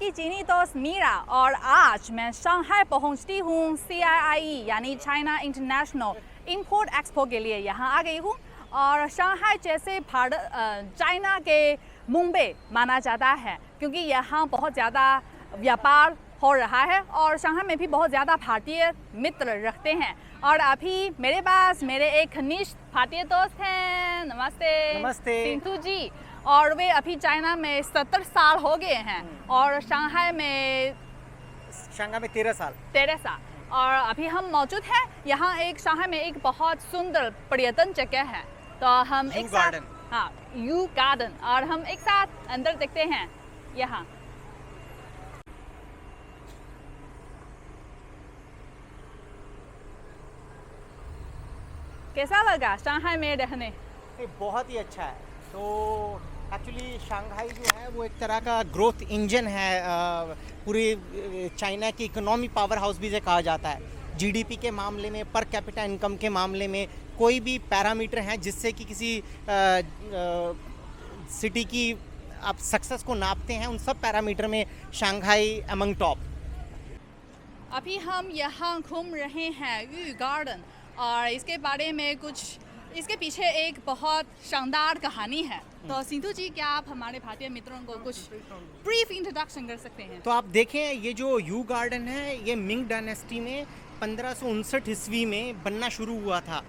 आपकी चीनी दोस्त मीरा और आज मैं शंघाई पहुंचती हूँ CIIE यानी चाइना इंटरनेशनल इंपोर्ट एक्सपो के लिए यहाँ आ गई हूँ। और शंघाई जैसे चाइना के मुंबई माना जाता है क्योंकि यहाँ बहुत ज़्यादा व्यापार हो रहा है और शंघाई में भी बहुत ज़्यादा भारतीय मित्र रखते हैं। और अभी मेरे पास मेरे एक घनिष्ठ भारतीय दोस्त हैं। नमस्ते। नमस्ते। सिंधु जी। और वे अभी चाइना में 70 साल हो गए हैं और शंघाई में 13 साल। 13 साल। और अभी हम मौजूद हैं यहाँ एक शंघाई में एक बहुत सुंदर पर्यटन जगह है। तो हम एक साथ हाँ यू गार्डन और हम एक साथ अंदर देखते हैं यहाँ। कैसा लगा शंघाई में रहने? बहुत ही अच्छा है। तो एक्चुअली शंघाई जो है वो एक तरह का ग्रोथ इंजन है, पूरी चाइना की इकोनॉमी पावर हाउस भी से कहा जाता है। जीडीपी के मामले में, पर कैपिटा इनकम के मामले में कोई भी पैरामीटर हैं जिससे कि किसी सिटी की आप सक्सेस को नापते हैं, उन सब पैरामीटर में शंघाई अमंग टॉप। अभी हम यहाँ घूम रहे हैं यू गार्डन और इसके बारे में कुछ इसके पीछे एक बहुत शानदार कहानी है। तो सिंधु जी, क्या आप हमारे भारतीय मित्रों को कुछ ब्रीफ इंट्रोडक्शन कर सकते हैं? तो आप देखें, ये जो यू गार्डन है ये मिंग डायनेस्टी में 1559 ईस्वी में बनना शुरू हुआ था।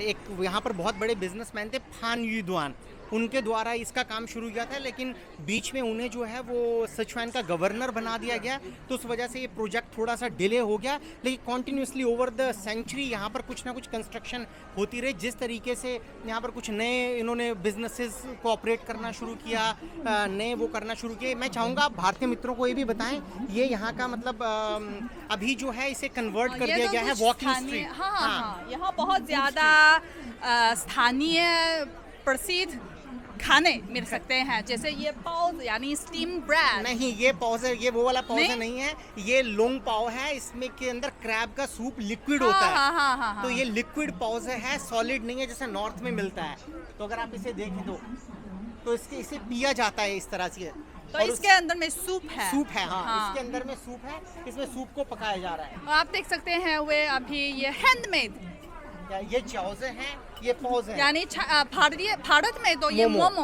एक यहाँ पर बहुत बड़े बिजनेसमैन थे, फान युद्वान, उनके द्वारा इसका काम शुरू किया था। लेकिन बीच में उन्हें जो है वो सिचुआन का गवर्नर बना दिया गया, तो उस वजह से ये प्रोजेक्ट थोड़ा सा डिले हो गया। लेकिन कॉन्टिन्यूसली ओवर द सेंचुरी यहाँ पर कुछ ना कुछ कंस्ट्रक्शन होती रही। जिस तरीके से यहाँ पर कुछ नए इन्होंने बिजनेसेस को ऑपरेट करना शुरू किया, नए वो करना शुरू किए। मैं चाहूँगा भारतीय मित्रों को ये भी बताएं, ये यहाँ का मतलब अभी जो है इसे कन्वर्ट कर दिया गया है वॉकिंग स्ट्रीट। हाँ, यहाँ बहुत ज़्यादा स्थानीय प्रसिद्ध खाने मिल सकते हैं, जैसे ये पाव यानी स्टीम ब्रेड। नहीं, ये पाव है, ये वो वाला पाव नहीं है, ये लोंग पाव है। इसमें के अंदर क्रैब का सूप लिक्विड होता है। हाँ। तो ये लिक्विड पाव है, सॉलिड नहीं है जैसे नॉर्थ में मिलता है। तो अगर आप इसे देखें तो इसे पिया जाता है इस तरह से। तो इसके अंदर में सूप है। हाँ। इसके अंदर में सूप है, इसमें सूप को पकाया जा रहा है। और आप देख सकते हैं वे अभी ये हैंडमेड, ये चावज़े हैं, ये पौज है। यानी भारत में तो ये मोमो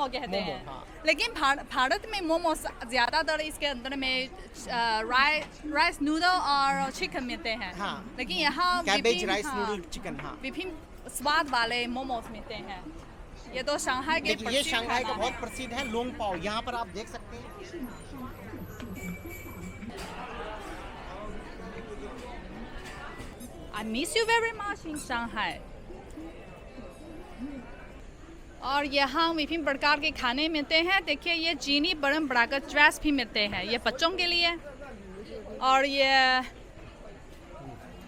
कहते हैं। हाँ। लेकिन भारत में मोमो ज़्यादातर इसके अंदर में राइस नूडल और चिकन मिलते हैं। हाँ। लेकिन यहाँ कैबेज राइस नूडल चिकन। हाँ, विभिन्न स्वाद वाले मोमोज मिलते हैं। ये तो शंघाई के ये शंघाई का बहुत प्रसिद्ध है लोंग पाव। यहाँ पर आप देख सकते हैं। I miss you very much in Shanghai। और यहाँ विभिन्न प्रकार के खाने मिलते हैं। देखिए, ये चीनी परंपरागत ड्रेस भी मिलते हैं, ये बच्चों के लिए और ये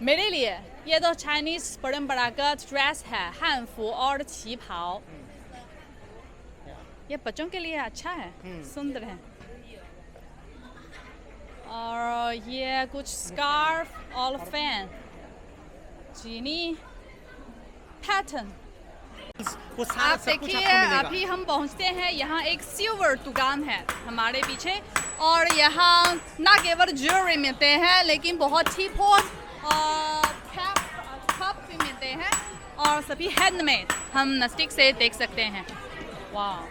मेरे लिए। ये तो चाइनीज परंपरागत ड्रेस है, हानफू और qipaओ। ये बच्चों के लिए अच्छा है, सुंदर है। और ये कुछ स्कार्फ और फैन, चीनी पैटर्न। आप देखिए, अभी हम पहुंचते हैं, यहाँ एक सिल्वर दुकान है हमारे पीछे और यहाँ ना केवल ज्वेलरी मिलते हैं लेकिन बहुत ही कप भी मिलते हैं और सभी हैंडमेड हम नज़दीक से देख सकते हैं। वाह।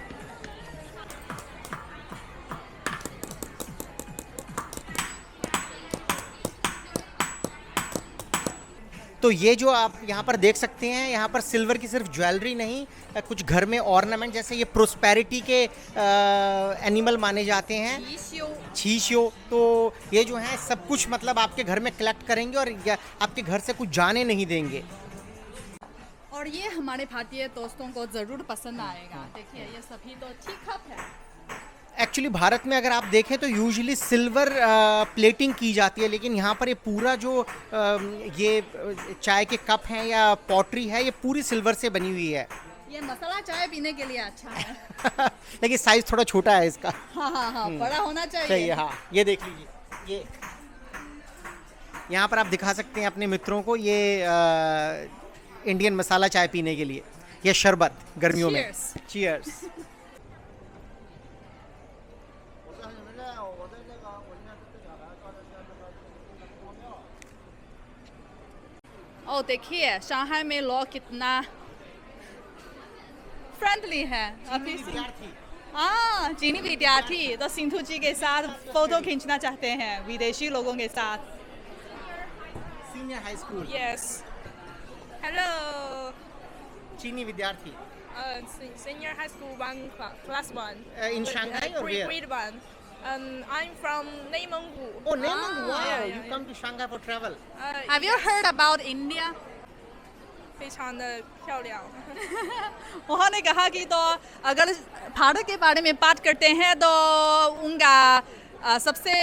तो ये जो आप यहाँ पर देख सकते हैं, यहाँ पर सिल्वर की सिर्फ ज्वेलरी नहीं, कुछ घर में ऑर्नामेंट, जैसे ये प्रोस्पेरिटी के एनिमल माने जाते हैं, शीशियो। तो ये जो है सब कुछ मतलब आपके घर में कलेक्ट करेंगे और आपके घर से कुछ जाने नहीं देंगे। और ये हमारे भारतीय दोस्तों को ज़रूर पसंद आएगा। देखिए, ये सभी तो टी कप है। एक्चुअली भारत में अगर आप देखें तो यूजुअली सिल्वर प्लेटिंग की जाती है, लेकिन यहाँ पर ये पूरा जो ये चाय के कप हैं या पॉटरी है, ये पूरी सिल्वर से बनी हुई है। ये मसाला चाय पीने के लिए अच्छा है। लेकिन साइज थोड़ा छोटा है इसका। हाँ, बड़ा होना चाहिए। सही है। हाँ, ये देख लीजिए, ये यहाँ पर आप दिखा सकते हैं अपने मित्रों को, ये इंडियन मसाला चाय पीने के लिए, ये शरबत गर्मियों में। चीयर्स। ओ देखिए शांघाई में लोग कितना फ्रेंडली है। अभी विद्यार्थी हाँ चीनी विद्यार्थी तो सिंधु जी के साथ फोटो खींचना चाहते हैं विदेशी लोगों के साथ। Senior high school Yes. Hello. चीनी विद्यार्थी Senior high school one class one. in Shanghai or where? Grade one. I'm from Neimenggu. Oh, Neimenggu, wow, yeah, you come to Shanghai for travel. Have you heard about India? 非常的漂亮。 उन्होंने कहा कि तो अगर भारत के बारे में बात करते हैं तो उनका सबसे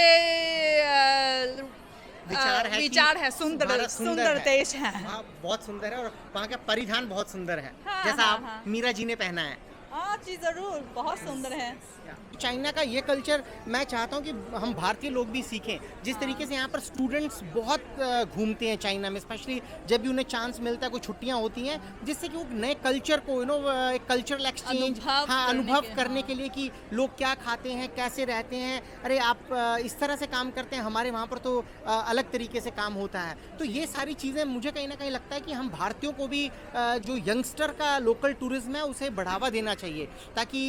विचार है सुंदर भारत सुंदर देश है। हाँ, बहुत सुंदर है और वहाँ का परिधान बहुत सुंदर है। हाँ, जैसा हाँ, आप हाँ। मीरा जी ने पहना है। हाँ जी जरूर बहुत सुंदर है। चाइना का ये कल्चर मैं चाहता हूँ कि हम भारतीय लोग भी सीखें। जिस तरीके से यहाँ पर स्टूडेंट्स बहुत घूमते हैं चाइना में, स्पेशली जब भी उन्हें चांस मिलता है, कोई छुट्टियाँ होती हैं, जिससे कि वो नए कल्चर को एक कल्चरल एक्सचेंज अनुभव करने के लिए कि लोग क्या खाते हैं, कैसे रहते हैं, अरे आप इस तरह से काम करते हैं, हमारे वहाँ पर तो अलग तरीके से काम होता है। तो ये सारी चीज़ें मुझे कहीं ना कहीं लगता है कि हम भारतीयों को भी जो यंगस्टर का लोकल टूरिज्म है उसे बढ़ावा देना चाहिए, ताकि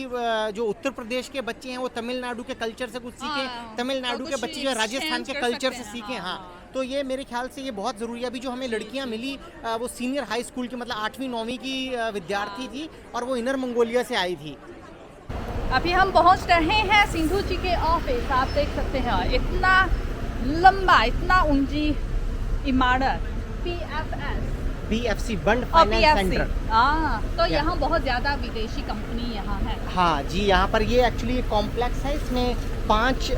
जो उत्तर प्रदेश के बच्चे हैं वो तमिलनाडु के कल्चर से कुछ सीखें, तमिलनाडु के बच्चे जो राजस्थान के कल्चर से सीखें। हाँ, तो ये मेरे ख्याल से ये बहुत ज़रूरी है। अभी जो हमें लड़कियां मिली वो सीनियर हाई स्कूल की, मतलब 8वीं 9वीं की विद्यार्थी थी और वो इनर मंगोलिया से आई थी। अभी हम पहुंच रहे हैं सिंधु जी के ऑफिस। आप देख सकते हैं इतना लंबा इतना ऊंची इमारत BFC बंड फाइनेंस सेंटर। हाँ तो यहाँ बहुत ज़्यादा विदेशी कंपनी यहाँ है। हाँ जी, यहाँ पर ये एक्चुअली कॉम्प्लेक्स है, इसमें 5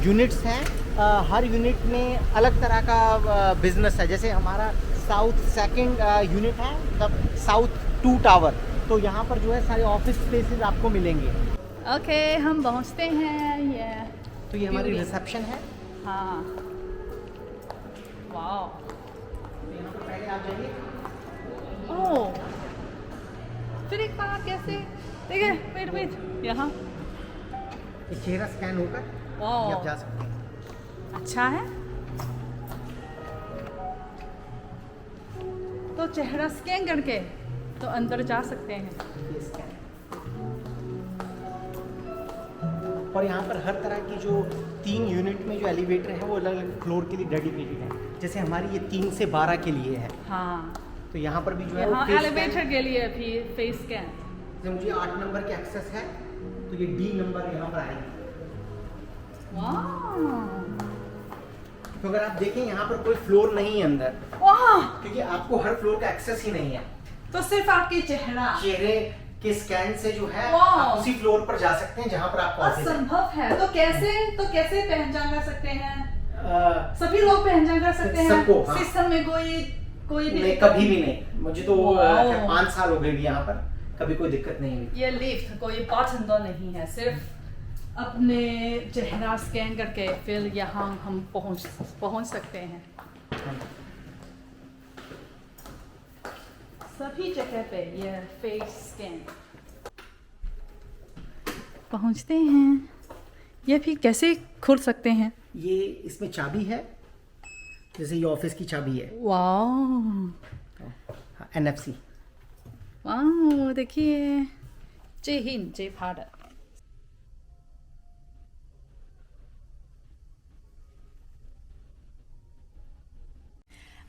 यूनिट्स हैं। हर यूनिट में अलग तरह का बिजनेस है। जैसे हमारा साउथ सेकंड यूनिट है, मतलब साउथ 2 टावर, तो यहाँ पर जो है सारे ऑफिस स्पेसेस आपको मिलेंगे। ओके हम पहुँचते हैं। ये तो ये हमारी रिसेप्शन है। हाँ वाह यहाँ पर पहले आप जाइए। ओह फिर एक बार कैसे देखिए वेट यहाँ ये चेहरा स्कैन होकर ये आप जा सकते हैं। अच्छा है तो चेहरा स्कैन करके तो अंदर जा सकते हैं। ये स्कैन। और यहाँ पर हर तरह की जो 3 यूनिट में जो एलिवेटर है वो अलग अलग फ्लोर के लिए डेडिकेटेड है। जैसे हमारी ये 3 से 12 के लिए है। हाँ तो यहाँ पर भी जो है यहाँ एलिवेटर के लिए भी फेस स्कैन। जब मुझे 8 नंबर के एक्सेस है तो ये D नंबर यहाँ पर आएगी। तो अगर आप देखें यहाँ पर कोई फ्लोर नहीं है अंदर, क्योंकि आपको हर फ्लोर का एक्सेस ही नहीं है। तो सिर्फ आपके चेहरे के स्कैन से जो है आप उसी फ्लोर पर जा सकते हैं जहाँ पर आपको ऑफिस है। असंभव है। तो कैसे पहचान कर सकते हैं? सभी लोग पहचान कर सकते हैं सबको, हाँ। सिस्टम में कोई भी नहीं, कभी भी नहीं। मुझे तो 5 साल हो गए यहाँ पर, कभी कोई दिक्कत नहीं हुई। ये लिफ्ट कोई बटन तो नहीं है, सिर्फ अपने चेहरा स्कैन करके फिर यहाँ हम पहुँच सकते हैं। सभी जगह पे ये फेस स्कैन। पहुँचते हैं। ये भी कैसे खोल सकते हैं? ये इसमें चाबी है, जैसे ये ऑफिस की चाबी है। वाह NFC। वाह देखिए, जय हिंद जय भारत।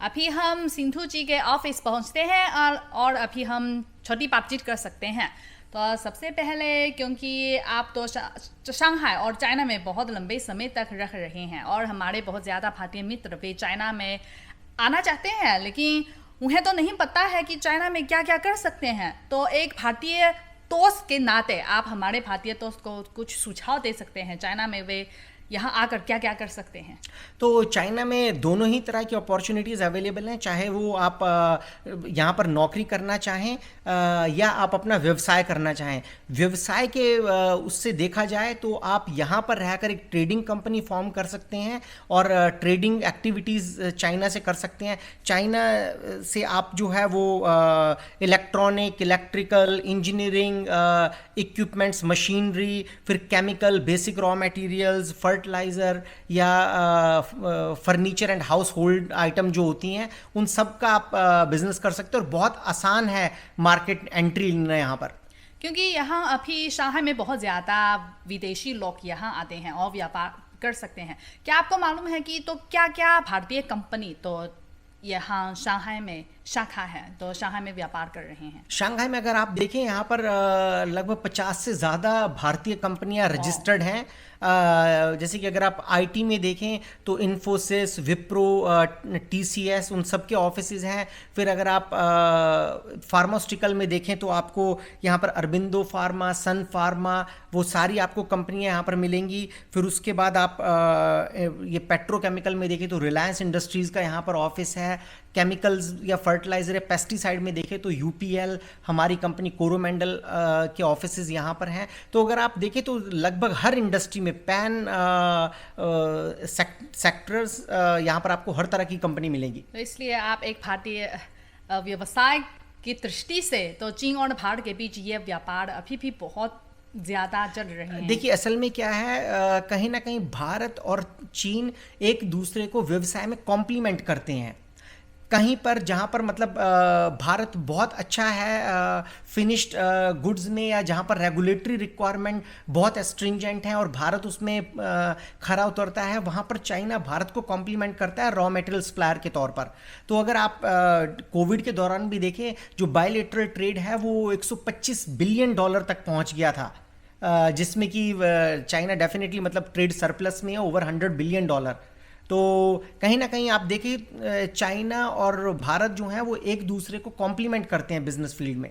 अभी हम सिंधु जी के ऑफिस पहुंचते हैं और अभी हम छोटी बातचीत कर सकते हैं। तो सबसे पहले, क्योंकि आप तो शंघाई और चाइना में बहुत लंबे समय तक रह रहे हैं और हमारे बहुत ज़्यादा भारतीय मित्र भी चाइना में आना चाहते हैं, लेकिन उन्हें तो नहीं पता है कि चाइना में क्या क्या कर सकते हैं। तो एक भारतीय दोस्त के नाते आप हमारे भारतीय दोस्त को कुछ सुझाव दे सकते हैं, चाइना में वे यहाँ आकर क्या क्या कर सकते हैं? तो चाइना में दोनों ही तरह की अपॉर्चुनिटीज़ अवेलेबल हैं, चाहे वो आप यहाँ पर नौकरी करना चाहें या आप अपना व्यवसाय करना चाहें। व्यवसाय के उससे देखा जाए तो आप यहाँ पर रहकर एक ट्रेडिंग कंपनी फॉर्म कर सकते हैं और ट्रेडिंग एक्टिविटीज़ चाइना से कर सकते हैं। चाइना से आप जो है वो electronic, electrical, engineering, equipments, machinery, फिर chemical, basic raw materials, fertiliser या furniture and household item जो होती हैं उन सब का आप बिजनेस कर सकते हो, और बहुत आसान है मार्केट एंट्री लेना यहाँ पर। क्योंकि यहाँ अभी शंघाई में बहुत ज़्यादा विदेशी लोग यहाँ आते हैं और व्यापार कर सकते हैं। क्या आपको मालूम है कि तो क्या क्या भारतीय कंपनी तो यहाँ शंघाई में शाखा है, तो शंघाई में व्यापार कर रहे हैं? शंघाई में अगर आप देखें यहाँ पर लगभग 50 से ज़्यादा भारतीय कंपनियाँ रजिस्टर्ड हैं। जैसे कि अगर आप आईटी में देखें तो इन्फोसिस, विप्रो, टीसीएस, उन सब के ऑफिसेज हैं। फिर अगर आप फार्मास्यूटिकल में देखें तो आपको यहाँ पर अरबिंदो फार्मा, सन फार्मा, वो सारी आपको कंपनियाँ यहाँ पर मिलेंगी। फिर उसके बाद आप ये पेट्रोकेमिकल में देखें तो रिलायंस इंडस्ट्रीज़ का यहाँ पर ऑफिस है। केमिकल्स या फर्टिलाइज़र या पेस्टिसाइड में देखें तो यूपीएल, हमारी कंपनी कोरोमंडल के ऑफिसेज यहाँ पर हैं। तो अगर आप देखें तो लगभग हर इंडस्ट्री में पैन सेक्टर्स यहाँ पर आपको हर तरह की कंपनी मिलेगी। तो इसलिए आप एक भारतीय व्यवसाय की दृष्टि से तो चीन और भारत के बीच ये व्यापार अभी भी बहुत ज़्यादा चल रहे हैं। देखिए असल में क्या है, कहीं ना कहीं भारत और चीन एक दूसरे को व्यवसाय में कॉम्प्लीमेंट करते हैं। कहीं पर जहाँ पर मतलब भारत बहुत अच्छा है फिनिश्ड गुड्स में, या जहाँ पर रेगुलेटरी रिक्वायरमेंट बहुत स्ट्रिंजेंट है और भारत उसमें खरा उतरता है, वहाँ पर चाइना भारत को कॉम्प्लीमेंट करता है रॉ मटेरियल सप्लायर के तौर पर। तो अगर आप कोविड के दौरान भी देखें, जो बायलैटरल ट्रेड है वो $125 बिलियन तक पहुँच गया था, जिसमें कि चाइना डेफिनेटली मतलब ट्रेड सरप्लस में है, ओवर $100 बिलियन। तो कहीं ना कहीं आप देखिए चाइना और भारत जो हैं वो एक दूसरे को कॉम्प्लीमेंट करते हैं बिजनेस फील्ड में।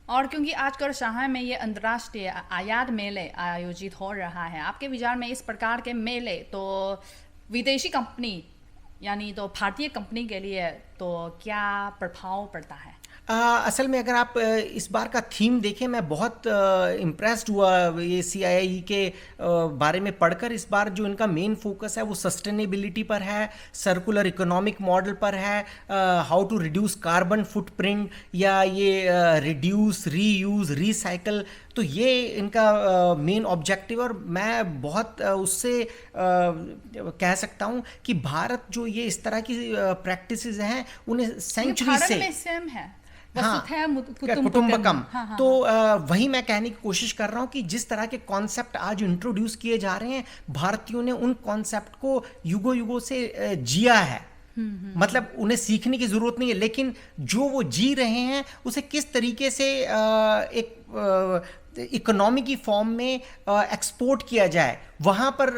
और क्योंकि आजकल शंघाई में ये अंतर्राष्ट्रीय आयात मेले आयोजित हो रहा है, आपके विचार में इस प्रकार के मेले तो विदेशी कंपनी यानी तो भारतीय कंपनी के लिए तो क्या प्रभाव पड़ता है? असल में अगर आप इस बार का थीम देखें, मैं बहुत इम्प्रेस्ड हुआ ये CII के बारे में पढ़कर। इस बार जो इनका मेन फोकस है वो सस्टेनेबिलिटी पर है, सर्कुलर इकोनॉमिक मॉडल पर है, how to reduce carbon footprint, या ये रिड्यूस, रीयूज, रिसाइकल। तो ये इनका मेन ऑब्जेक्टिव, और मैं बहुत उससे कह सकता हूँ कि भारत जो ये इस तरह की प्रैक्टिसेस हैं उन्हें सेंचुरी से सेम है। हाँ, कुटुंबकम। हाँ। तो वही मैं कहने की कोशिश कर रहा हूँ कि जिस तरह के कॉन्सेप्ट आज इंट्रोड्यूस किए जा रहे हैं, भारतीयों ने उन कॉन्सेप्ट को युगों युगों से जिया है। मतलब उन्हें सीखने की जरूरत नहीं है, लेकिन जो वो जी रहे हैं उसे किस तरीके से एक इकोनॉमी की फॉर्म में एक्सपोर्ट किया जाए, वहाँ पर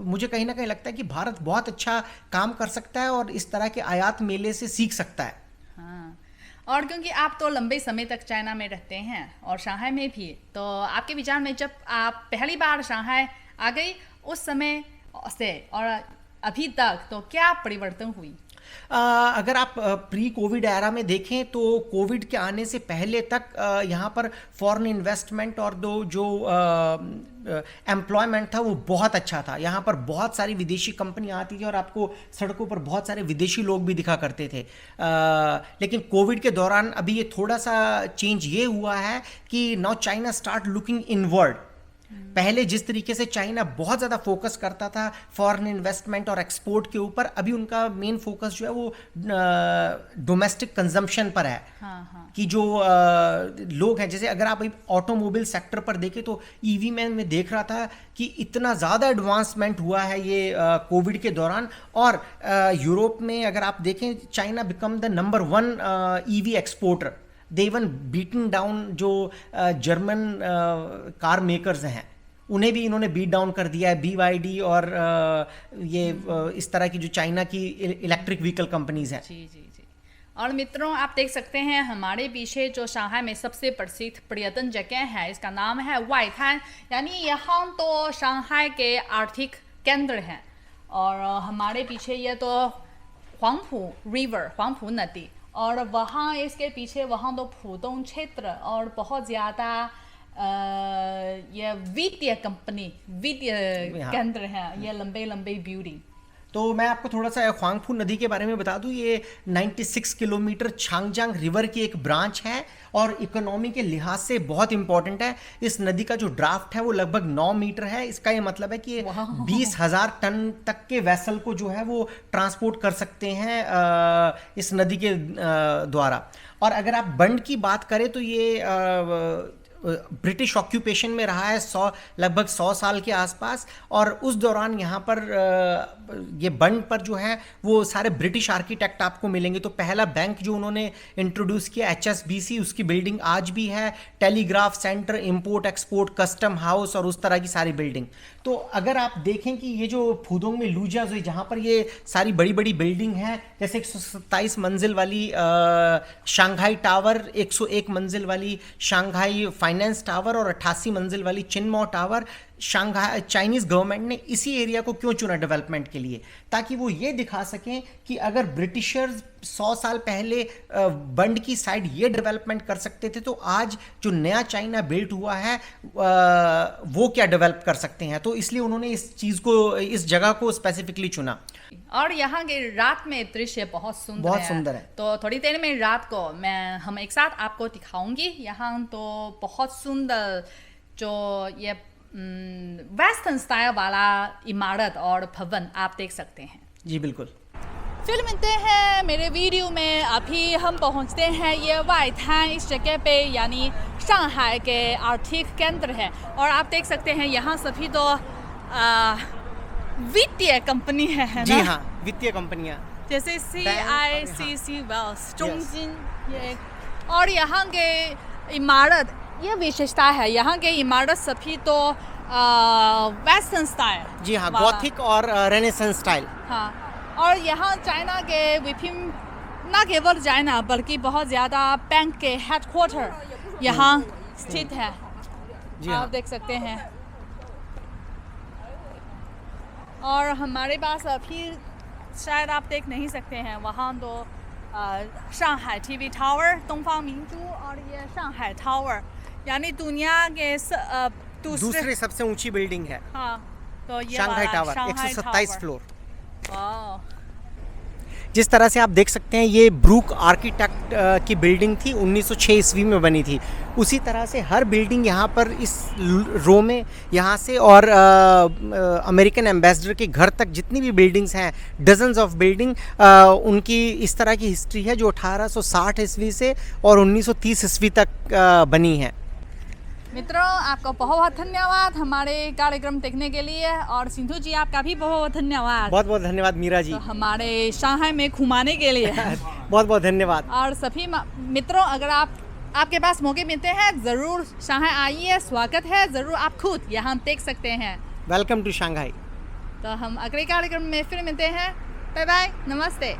मुझे कहीं ना कहीं लगता है कि भारत बहुत अच्छा काम कर सकता है और इस तरह के आयात मेले से सीख सकता है। हाँ, और क्योंकि आप तो लंबे समय तक चाइना में रहते हैं और शंघाई में भी, तो आपके विचार में जब आप पहली बार शंघाई आ गई उस समय से और अभी तक तो क्या परिवर्तन हुई? अगर आप प्री कोविड एरा में देखें तो कोविड के आने से पहले तक यहाँ पर फॉरेन इन्वेस्टमेंट और जो एम्प्लॉयमेंट था वो बहुत अच्छा था। यहाँ पर बहुत सारी विदेशी कंपनियाँ आती थी और आपको सड़कों पर बहुत सारे विदेशी लोग भी दिखा करते थे। लेकिन कोविड के दौरान अभी ये थोड़ा सा चेंज ये हुआ है कि now China start looking inward. पहले जिस तरीके से चाइना बहुत ज़्यादा फोकस करता था फॉरेन इन्वेस्टमेंट और एक्सपोर्ट के ऊपर, अभी उनका मेन फोकस जो है वो डोमेस्टिक कंजम्पशन पर है। हाँ। कि जो लोग हैं, जैसे अगर आप ऑटोमोबाइल सेक्टर पर देखें तो ईवी में मैं देख रहा था कि इतना ज़्यादा एडवांसमेंट हुआ है ये कोविड के दौरान। और यूरोप में अगर आप देखें, China become the number 1 EV exporter. They even beaten down जो जर्मन कार मेकर्स हैं, उन्हें भी इन्होंने बीट डाउन कर दिया है, BYD और ये इस तरह की जो चाइना की इलेक्ट्रिक व्हीकल कंपनीज हैं। जी जी जी। और मित्रों, आप देख सकते हैं हमारे पीछे जो शंघाई में सबसे प्रसिद्ध पर्यटन जगह है, इसका नाम है वाइथान। यानी यहाँ तो शंघाई के आर्थिक केंद्र हैं और हमारे पीछे ये तो हुआंगपू रिवर, हुआंगपू नदी, और वहाँ इसके पीछे वहाँ तो फूडोंग क्षेत्र और बहुत ज़्यादा ये वित्तीय कंपनी, वित्तीय केंद्र हैं, ये लंबे लंबे बिल्डिंग। तो मैं आपको थोड़ा सा ख्वांगफू नदी के बारे में बता दूं, ये 96 किलोमीटर छांगजांग रिवर की एक ब्रांच है और इकोनॉमी के लिहाज से बहुत इंपॉर्टेंट है। इस नदी का जो ड्राफ्ट है वो लगभग 9 मीटर है। इसका ये मतलब है कि 20,000 टन तक के वेसल को जो है वो ट्रांसपोर्ट कर सकते हैं इस नदी के द्वारा। और अगर आप बंड की बात करें तो ये ब्रिटिश ऑक्यूपेशन में रहा है लगभग 100 साल के आसपास, और उस दौरान यहाँ पर ये बंड पर जो है वो सारे ब्रिटिश आर्किटेक्ट आपको मिलेंगे। तो पहला बैंक जो उन्होंने इंट्रोड्यूस किया HSBC, उसकी बिल्डिंग आज भी है, telegraph centre, import export, custom house और उस तरह की सारी बिल्डिंग। तो अगर आप देखें कि ये जो फुदोंग में लुजियाजुई जहाँ पर ये सारी बड़ी बड़ी बिल्डिंग हैं, जैसे 127 मंजिल वाली शंघाई टावर, 101 मंजिल वाली शंघाई फाइनेंस टावर और 88 मंजिल वाली चिनमो टावर, शंघाई चाइनीज गवर्नमेंट ने इसी एरिया को क्यों चुना डेवलपमेंट के लिए, ताकि वो ये दिखा सकें कि अगर ब्रिटिशर्स 100 साल पहले बंड की साइड ये डेवलपमेंट कर सकते थे, तो आज जो नया चाइना बिल्ट हुआ है वो क्या डेवलप कर सकते हैं। तो इसलिए उन्होंने इस चीज़ को, इस जगह को स्पेसिफिकली चुना। और यहाँ के रात में दृश्य बहुत सुंदर है। तो थोड़ी देर में रात को हम एक साथ आपको दिखाऊंगी। यहाँ तो बहुत सुंदर जो ये वेस्टर्न स्टाइल वाला इमारत और भवन आप देख सकते हैं। जी बिल्कुल। फिर मिलते हैं मेरे वीडियो में। अभी हम पहुंचते हैं ये वाइथान, इस जगह पे यानी शंघाई के आर्थिक केंद्र है। और आप देख सकते हैं यहाँ सभी तो वित्तीय कंपनी है ना? जी हाँ, वित्तीय कंपनियाँ जैसे CICC वेल्स, चोंगजिन ये। और यहाँ के इमारत, ये विशेषता है यहाँ के इमारत सभी तो वेस्टर्न स्टाइल। जी हाँ, गॉथिक और रेनेसेंस स्टाइल। हाँ, और यहाँ चाइना के विभिन्न, न केवल चाइना बल्कि बहुत ज़्यादा बैंक के हेडक्वार्टर यहाँ स्थित है। जी आप हाँ। देख सकते हैं। और हमारे पास अभी शायद आप देख नहीं सकते हैं, वहाँ तो शंघाई TV टावर, दोंगफांग मिंजू, और ये शंघाई टावर यानी दुनिया के दूसरे सबसे ऊंची बिल्डिंग है। हाँ, तो ये शंघाई वाला टावर, शंघाई 127 टावर। फ्लोर। वाह। जिस तरह से आप देख सकते हैं ये ब्रूक आर्किटेक्ट की बिल्डिंग थी, 1906 ईस्वी में बनी थी। उसी तरह से हर बिल्डिंग यहाँ पर इस रो में यहाँ से और अमेरिकन एम्बेसडर के घर तक जितनी भी बिल्डिंग्स हैं, डजन्स ऑफ बिल्डिंग, उनकी इस तरह की हिस्ट्री है जो 1860 ईस्वी से और 1930 ईस्वी तक बनी है। मित्रों, आपका बहुत बहुत धन्यवाद हमारे कार्यक्रम देखने के लिए, और सिंधु जी आपका भी बहुत बहुत धन्यवाद। बहुत बहुत धन्यवाद मीरा जी। तो हमारे शंघाई में घुमाने के लिए बहुत बहुत धन्यवाद। और सभी मित्रों, अगर आपके पास मौके मिलते हैं ज़रूर शंघाई आइए, स्वागत है। ज़रूर आप खुद यहाँ देख सकते हैं। Welcome to Shanghai. तो हम अगले कार्यक्रम में फिर मिलते हैं। बाय बाय, नमस्ते।